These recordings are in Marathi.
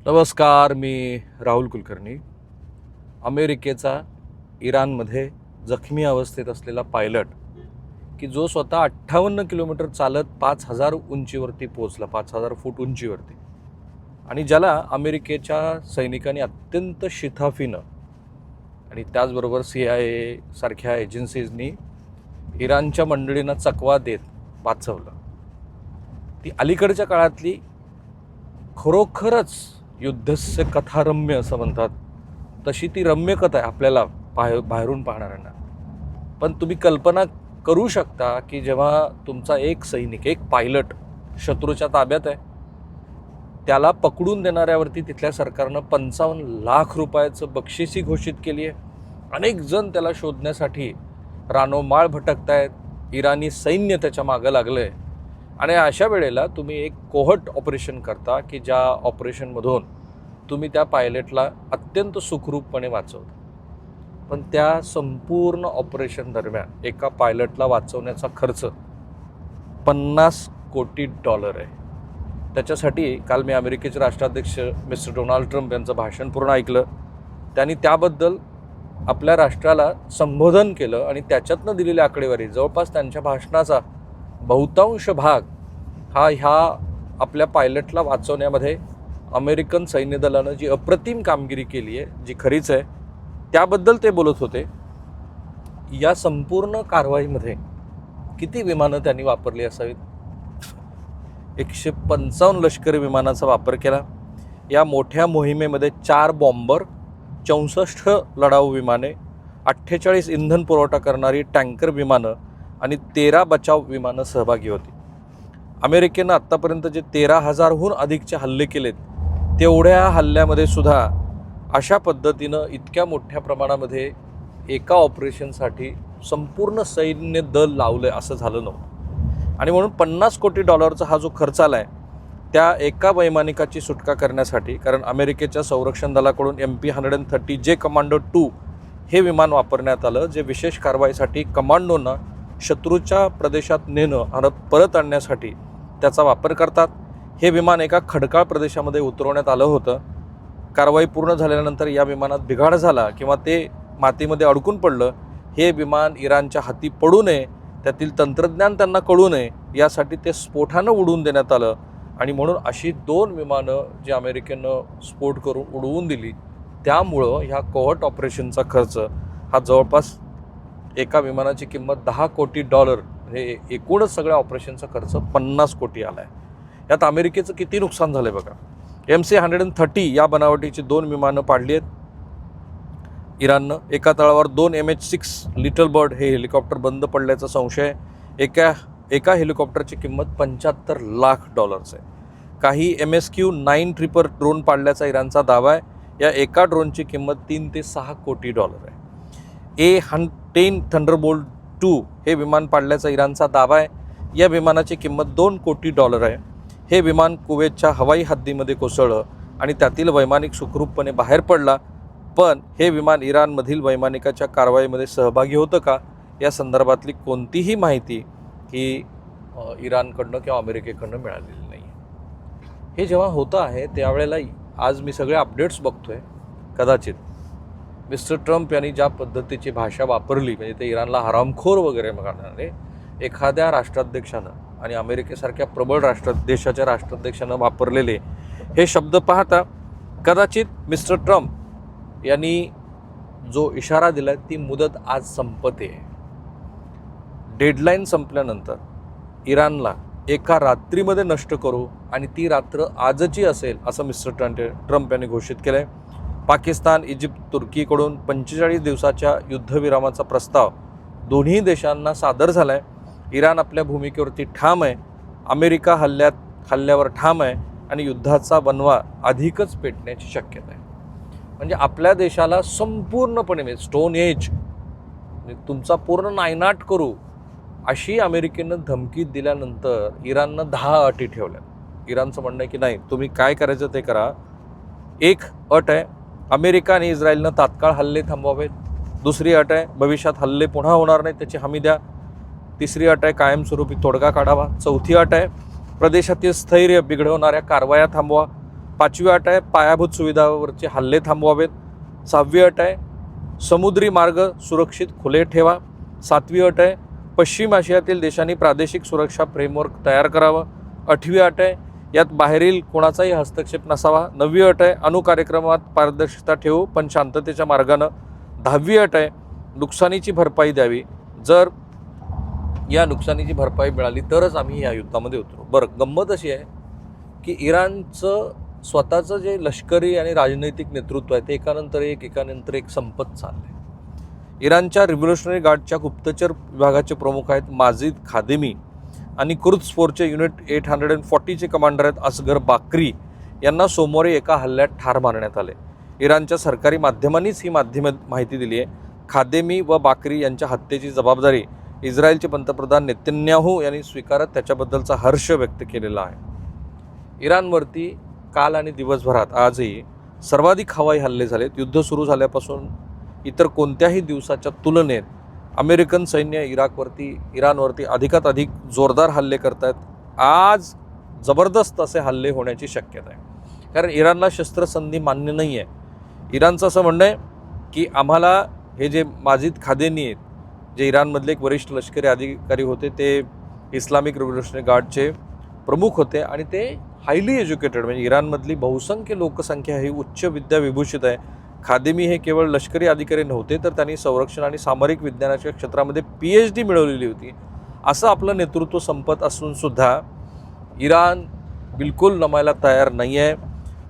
नमस्कार, मी राहुल कुलकर्णी. अमेरिकेचा इराणमध्ये जखमी अवस्थेत असलेला पायलट की जो स्वतः 58 किलोमीटर चालत 5,000 उंचीवरती पोहोचला, 5,000 फूट उंचीवरती, आणि ज्याला अमेरिकेच्या सैनिकांनी अत्यंत शिथाफीनं आणि त्याचबरोबर CIA सारख्या एजन्सीजनी इराणच्या मंडळींना चकवा देत वाचवलं. ती अलीकडच्या काळातली खरोखरच युद्धस्य कथारम्य असं म्हणतात तशी ती रम्य कथा आहे आपल्याला बाहेरून पाहणाऱ्यांना. पण तुम्ही कल्पना करू शकता की जेव्हा तुमचा एक सैनिक, एक पायलट शत्रूच्या ताब्यात आहे, त्याला पकडून देणाऱ्यावरती तिथल्या सरकारनं 55 लाख रुपयाचं बक्षिसी घोषित केली आहे. अनेक जण त्याला शोधण्यासाठी रानोमाळ भटकतायत, इराणी सैन्य त्याच्या मागं लागलं आहे. आणि अशा वेळेला तुम्ही एक कोहट ऑपरेशन करता की ज्या ऑपरेशनमधून तुम्ही त्या पायलटला अत्यंत सुखरूपपणे वाचवता. पण त्या संपूर्ण ऑपरेशन दरम्यान एका पायलटला वाचवण्याचा खर्च $50 कोटी आहे. त्याच्यासाठी काल मी अमेरिकेचे राष्ट्राध्यक्ष मिस्टर डोनाल्ड ट्रम्प यांचं भाषण पूर्ण ऐकलं. त्यांनी त्याबद्दल आपल्या राष्ट्राला संबोधन केलं आणि त्याच्यातनं दिलेली आकडेवारी, जवळपास त्यांच्या भाषणाचा बहुतांश भाग हा ह्या आपल्या पायलटला वाचवण्यामध्ये अमेरिकन सैन्य दलानं जी अप्रतिम कामगिरी केली आहे, जी खरीच आहे, त्याबद्दल ते बोलत होते. या संपूर्ण कारवाईमध्ये किती विमानं त्यांनी वापरली असावीत? 155 लष्करी विमानाचा वापर केला. या मोठ्या मोहिमेमध्ये 4 बॉम्बर, 64 लढाऊ विमाने, 48 इंधन पुरवठा करणारी टँकर विमानं आणि 13 बचाव विमानं सहभागी होती. अमेरिकेनं आत्तापर्यंत जे 13,000हून अधिकचे हल्ले केलेत, तेवढ्या हल्ल्यामध्ये सुद्धा अशा पद्धतीनं इतक्या मोठ्या प्रमाणामध्ये एका ऑपरेशनसाठी संपूर्ण सैन्य दल लावलं असं झालं नव्हतं. आणि म्हणून $50 कोटी हा जो खर्च आला आहे त्या एका वैमानिकाची सुटका करण्यासाठी, कारण अमेरिकेच्या संरक्षण दलाकडून MP-130J कमांडो 2 हे विमान वापरण्यात आलं, जे विशेष कारवाईसाठी कमांडोंना शत्रूच्या प्रदेशात नेणं आणि परत आणण्यासाठी त्याचा वापर करतात. हे विमान एका खडकाळ प्रदेशामध्ये उतरवण्यात आलं होतं. कारवाई पूर्ण झाल्यानंतर या विमानात बिघाड झाला किंवा ते मातीमध्ये अडकून पडलं, हे विमान इराणच्या हाती पडू नये, त्यातील तंत्रज्ञान त्यांना कळू नये, यासाठी ते स्फोटानं उडवून देण्यात आलं. आणि म्हणून अशी 2 विमानं जी अमेरिकेनं स्फोट करून उडवून दिली, त्यामुळं ह्या कोहट ऑपरेशनचा खर्च हा जवळपास एका विमानाची किंमत $10 कोटी, म्हणजे एकूणच सगळ्या ऑपरेशनचा खर्च $50 कोटी आला आहे. यात अमेरिकेचं किती नुकसान झालं बघा. MC-130 या बनावटीची 2 विमानं पाडली आहेत इराणनं. एका तळावर 2 MH-6 लिटल बर्ड हे हेलिकॉप्टर बंद पडल्याचा संशय आहे. एका हेलिकॉप्टरची किंमत $75 लाख आहे. काही MSQ-9 ट्रिपर ड्रोन पाडल्याचा इराणचा दावा आहे. या एका ड्रोनची किंमत $3 ते $6 कोटी आहे. A-10 थंडरबोल्ट 2 हे विमान पाडल्याचा इराणचा दावा आहे. या विमानाची किंमत $2 कोटी आहे. हे विमान कुवेतच्या हवाई हद्दीमध्ये कोसळलं आणि त्यातील वैमानिक सुखरूपपणे बाहेर पडला. पण हे विमान इराणमधील वैमानिकाच्या कारवाईमध्ये सहभागी होतं का, या संदर्भातली कोणतीही माहिती ही इराणकडनं किंवा अमेरिकेकडनं मिळालेली नाही. हे जेव्हा होतं आहे त्यावेळेला आज मी सगळे अपडेट्स बघतोय. कदाचित मिस्टर ट्रम्प यांनी ज्या पद्धतीची भाषा वापरली, म्हणजे ते इराणला हरामखोर वगैरे म्हणणारे, एखाद्या राष्ट्राध्यक्षानं आणि अमेरिकेसारख्या प्रबळ देशाच्या राष्ट्राध्यक्षानं वापरलेले हे शब्द पाहता कदाचित मिस्टर ट्रम्प यांनी जो इशारा दिला ती मुदत आज संपते. डेडलाईन संपल्यानंतर इराणला एका रात्रीमध्ये नष्ट करू आणि ती रात्र आजची असेल असं मिस्टर ट्रम्प यांनी घोषित केलं आहे. पाकिस्तान, इजिप्त, तुर्कीकडून 45 दिवसाच्या युद्धविरामाचा प्रस्ताव दोन्ही देशांना सादर झाला आहे. इराण आपल्या भूमिकेवरती ठाम आहे, अमेरिका हल्ल्यावर ठाम आहे आणि युद्धाचा बनवा अधिकच पेटण्याची शक्यता आहे. म्हणजे आपल्या देशाला संपूर्णपणे स्टोन एज, तुमचा पूर्ण नायनाट करू अशी अमेरिकेनं धमकी दिल्यानंतर इराणनं 10 अटी ठेवल्या. इराणचं म्हणणं आहे की नाही, तुम्ही काय करायचं ते करा. एक अट आहे, अमेरिका आणि इस्रायलनं तात्काळ हल्ले थांबवावेत. दुसरी अट आहे, भविष्यात हल्ले पुन्हा होणार नाहीत त्याची हमी द्या. तिसरी अट आहे, कायमस्वरूपी तोडगा काढावा. चौथी अट आहे, प्रदेशातील स्थैर्य बिघडवणाऱ्या कारवाया थांबवा. 5वी अट आहे पायाभूत सुविधांवरचे हल्ले थांबवावेत. 6वी अट आहे समुद्री मार्ग सुरक्षित खुले ठेवा. 7वी अट आहे पश्चिम आशियातील देशांनी प्रादेशिक सुरक्षा फ्रेमवर्क तयार करावं. 8वी अट आहे यात बाहेरील कोणाचाही हस्तक्षेप नसावा. 9वी अट आहे अणुकार्यक्रमात पारदर्शकता ठेवू पण शांततेच्या मार्गानं. 10वी अट आहे नुकसानीची भरपाई द्यावी. जर या नुकसानीची भरपाई मिळाली तरच आम्ही या युद्धामध्ये उतरू. बरं, गंमत अशी आहे की इराणचं स्वतःचं जे लष्करी आणि राजनैतिक नेतृत्व आहे ते एकानंतर एक संपत चाललं आहे. इराणच्या रिव्होल्युशनरी गार्डच्या गुप्तचर विभागाचे प्रमुख आहेत माजिद खादेमी आणि कुर्द्स फोर्सचे युनिट 840चे कमांडर आहेत असगर बाक्री यांना सोमवारी एका हल्ल्यात ठार मारण्यात आले. इराणच्या सरकारी माध्यमांनीच ही माहिती दिली आहे. खादेमी व बाक्री यांच्या हत्येची जबाबदारी इस्रायलचे पंतप्रधान नेतन्याहू यांनी स्वीकारत त्याच्याबद्दलचा हर्ष व्यक्त केलेला आहे. इराणवरती काल आणि दिवसभरात आजही सर्वाधिक हवाई हल्ले झालेत. युद्ध सुरू झाल्यापासून इतर कोणत्याही दिवसाच्या तुलनेत अमेरिकन सैन्य इराणवरती अधिकात अधिक जोरदार हल्ले करत आहेत. आज जबरदस्त असे हल्ले होण्याची शक्यता आहे कारण इराणला शस्त्रसंधी मान्य नाही आहे. इराणचं असं म्हणणं आहे की आम्हाला हे जे माजिद खादेनी आहेत जे इराणमधले एक वरिष्ठ लष्करी अधिकारी होते ते इस्लामिक रिव्होल्युशनरी गार्डचे प्रमुख होते आणि ते हायली एज्युकेटेड म्हणजे इराणमधली बहुसंख्य लोकसंख्या ही उच्च विद्याविभूषित आहे. खादेमी हे केवळ लष्करी अधिकारी नव्हते तर त्यांनी संरक्षण आणि सामरिक विज्ञानाच्या क्षेत्रामध्ये PhD मिळवलेली होती. असं आपलं नेतृत्व संपत असून सुद्धा इराण बिलकुल नमायला तयार नाही आहे.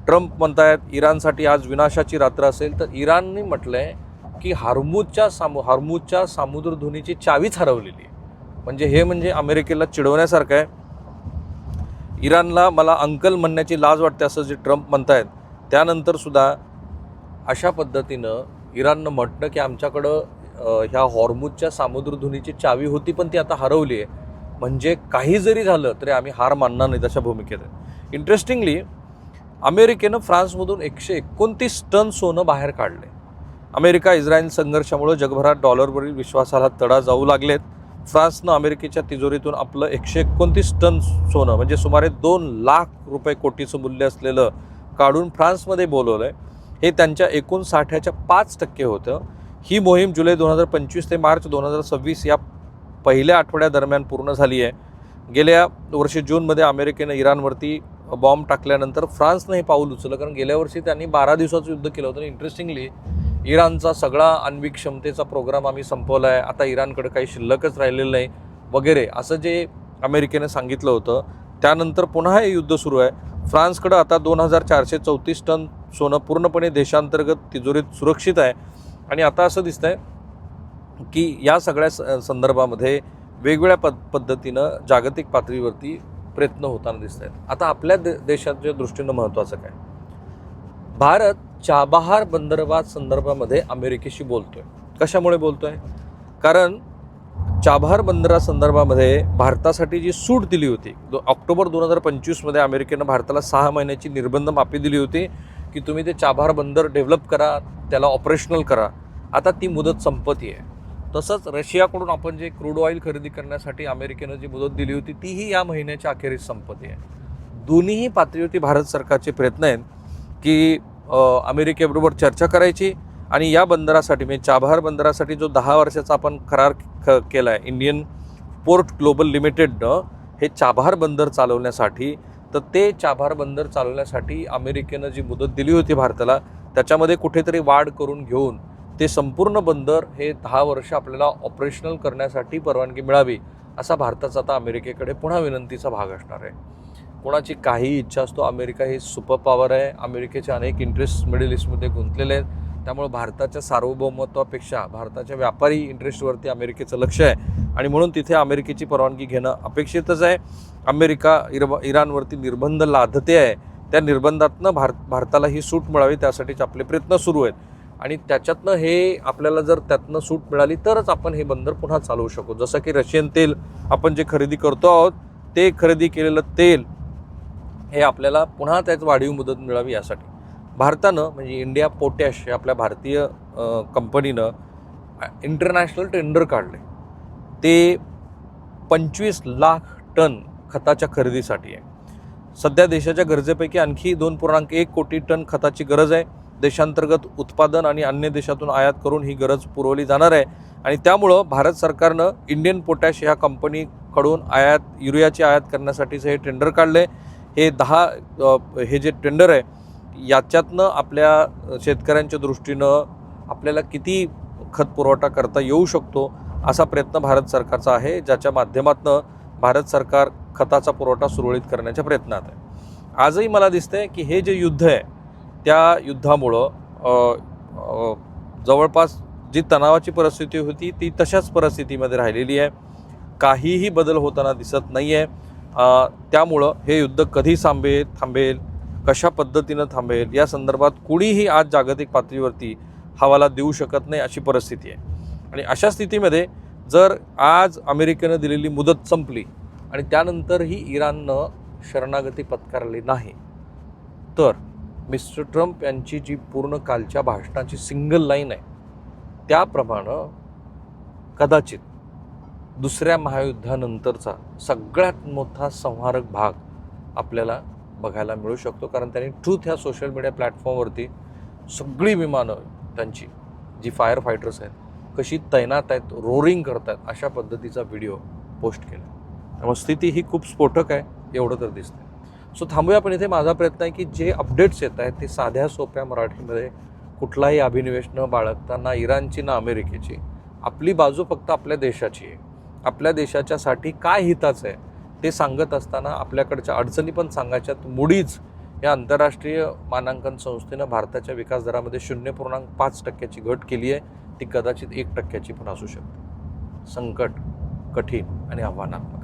ट्रम्प म्हणतायत इराणसाठी आज विनाशाची रात्र असेल तर इराणने म्हटलं आहे की हार्मुजच्या सामुद्रधुनीची चावीच हरवलेली आहे. म्हणजे अमेरिकेला चिडवण्यासारखं आहे. इराणला मला अंकल म्हणण्याची लाज वाटते असं जे ट्रम्प म्हणतायत त्यानंतर सुद्धा अशा पद्धतीनं इराणनं म्हटलं की आमच्याकडं ह्या हॉर्मुजच्या सामुद्रधुनीची चावी होती पण ती आता हरवली आहे. म्हणजे काही जरी झालं तरी आम्ही हार मानणार नाही तशा भूमिकेत आहे. इंटरेस्टिंगली अमेरिकेनं फ्रान्समधून 129 टन सोनं बाहेर काढले. अमेरिका इस्रायल संघर्षामुळे जगभरात डॉलरवरील विश्वासाला तडा जाऊ लागलेत. फ्रान्सनं अमेरिकेच्या तिजोरीतून आपलं 129 टन सोनं म्हणजे सुमारे 2 लाख रुपये कोटीचं मूल्य असलेलं काढून फ्रान्समध्ये बोलवलं आहे. हे त्यांच्या एकूण साठ्याच्या 5% होतं. ही मोहीम जुलै 2025 ते मार्च 2026 या पहिल्या आठवड्यादरम्यान पूर्ण झाली आहे. गेल्या वर्षी जूनमध्ये अमेरिकेनं इराणवरती बॉम्ब टाकल्यानंतर फ्रान्सनं हे पाऊल उचललं कारण गेल्या वर्षी त्यांनी 12 दिवसाचं युद्ध केलं होतं. इंटरेस्टिंगली इराणचा सगळा आण्विक क्षमतेचा प्रोग्राम आम्ही संपवला आहे, आता इराणकडे काही शिल्लकच राहिलेलं नाही वगैरे असं जे अमेरिकेनं सांगितलं होतं. त्यानंतर पुन्हा हे युद्ध सुरू आहे. फ्रान्सकडं आता 2434 टन सोनं पूर्णपणे देशांतर्गत तिजोरीत सुरक्षित आहे आणि आता असं दिसतंय की या सगळ्या संदर्भामध्ये वेगवेगळ्या पद्धतीनं जागतिक पातळीवरती प्रयत्न होताना दिसत आहेत. आता आपल्या देशाच्या दृष्टीनं महत्त्वाचं काय, भारत चाबहार बंदरगाह संदर्भामध्ये अमेरिकेशी बोलतोय. कशामुळे बोलतोय? कारण चाबहार बंदरा संदर्भामध्ये भारतासाठी जी सूट दिली होती ऑक्टोबर 2025 अमेरिकेनं भारताला 6 महिन्याची निर्बंध माफी दिली होती की तुम्ही ते चाबहार बंदर डेव्हलप करा, त्याला ऑपरेशनल करा. आता ती मुदत संपती आहे. तसंच रशियाकडून आपण जे क्रूड ऑइल खरेदी करण्यासाठी अमेरिकेनं जी मुदत दिली होती तीही या महिन्याच्या अखेरीस संपती आहे. दोन्हीही पातळीवरती भारत सरकारचे प्रयत्न आहेत की अमेरिकेबरोबर चर्चा करायची आणि या बंदरासाठी म्हणजे चाबहार बंदरासाठी जो 10 वर्षाचा आपण करार केला आहे इंडियन पोर्ट ग्लोबल लिमिटेडनं हे चाबहार बंदर चालवण्यासाठी, तर ते चाबहार बंदर चालवण्यासाठी अमेरिकेनं जी मुदत दिली होती भारताला त्याच्यामध्ये कुठेतरी वाढ करून घेऊन ते संपूर्ण बंदर हे 10 वर्ष आपल्याला ऑपरेशनल करण्यासाठी परवानगी मिळावी असा भारताचा आता अमेरिकेकडे पुन्हा विनंतीचा भाग असणार आहे. कोणाची काही इच्छा असतो, अमेरिका ही सुपर पॉवर आहे, अमेरिकेचे अनेक इंटरेस्ट मिडल ईस्टमध्ये गुंतलेले आहेत. त्यामुळे भारताच्या सार्वभौमत्वापेक्षा भारताच्या व्यापारी इंटरेस्टवरती अमेरिकेचं लक्ष आहे आणि म्हणून तिथे अमेरिकेची परवानगी घेणं अपेक्षितच आहे. अमेरिका इराणवरती निर्बंध लादते आहे, त्या निर्बंधातनं भारताला ही सूट मिळावी त्यासाठीच आपले प्रयत्न सुरू आहेत आणि त्याच्यातनं हे आपल्याला जर त्यातनं सूट मिळाली तरच आपण हे बंदर पुन्हा चालवू शकू. जसं की रशियन तेल आपण जे खरेदी करतो आहोत ते खरेदी केलेलं तेल हे आपल्याला पुन्हा त्याच वाढीव मुदत मिळावी यासाठी भारतानं म्हणजे इंडिया पोटॅश हे आपल्या भारतीय कंपनीनं इंटरनॅशनल टेंडर काढले. ते 25 लाख टन खताच्या खरेदीसाठी आहे. सध्या देशाच्या गरजेपैकी आणखी 2.1 कोटी टन खताची गरज आहे. देशांतर्गत उत्पादन आणि अन्य देशातून आयात करून ही गरज पुरवली जाणार आहे. आणि त्यामुळं भारत सरकारनं इंडियन पोटॅश ह्या कंपनीकडून युरियाची आयात करण्यासाठीचं हे टेंडर काढलं आहे. हे जे टेंडर आहे याच्यातनं आपल्या शेतकऱ्यांच्या दृष्टीनं आपल्याला किती खत पुरवठा करता येऊ शकतो असा प्रयत्न भारत सरकारचा आहे, ज्याच्या माध्यमातून भारत सरकार खताचा पुरवठा सुरळीत करण्याच्या प्रयत्नात आहे. आजही मला दिसतंय की हे जे युद्ध आहे त्या युद्धामुळं जवळपास जी तणावाची परिस्थिती होती ती तशाच परिस्थितीमध्ये राहिलेली आहे. काहीही बदल होताना दिसत नाही आहे. त्यामुळं हे युद्ध कधी थांबेल, कशा पद्धतीनं थांबेल या संदर्भात कुणीही आज जागतिक पातळीवरती हवाला देऊ शकत नाही अशी परिस्थिती आहे. आणि अशा स्थितीमध्ये जर आज अमेरिकेनं दिलेली मुदत संपली आणि त्यानंतरही इराणनं शरणागती पत्करली नाही तर मिस्टर ट्रम्प यांची जी पूर्ण कालच्या भाषणाची सिंगल लाईन आहे त्याप्रमाणे कदाचित दुसऱ्या महायुद्धानंतरचा सगळ्यात मोठा संहारक भाग आपल्याला बघायला मिळू शकतो. कारण त्यांनी ट्रूथ ह्या सोशल मीडिया प्लॅटफॉर्मवरती सगळी विमानं त्यांची जी फायर फायटर्स आहेत कशी तैनात आहेत, रोरिंग करत आहेत अशा पद्धतीचा व्हिडिओ पोस्ट केला. त्यामुळे स्थिती ही खूप स्फोटक आहे एवढं तर दिसतंय. सो थांबूया. पण इथे माझा प्रयत्न आहे की जे अपडेट्स येत आहेत ते साध्या सोप्या मराठीमध्ये कुठलाही अभिनिवेश न बाळगता ना इराणची ना अमेरिकेची, आपली बाजू फक्त आपल्या देशाची आहे, आपल्या देशाच्यासाठी काय हिताचं आहे ते सांगत असताना आपल्याकडच्या अडचणी पण सांगायच्यात. मुडीज या आंतरराष्ट्रीय मानांकन संस्थेनं भारताच्या विकास दरामध्ये 0.5% घट केली आहे. ती कदाचित 1% पण असू शकते. संकट कठीण आणि आव्हानात्मक.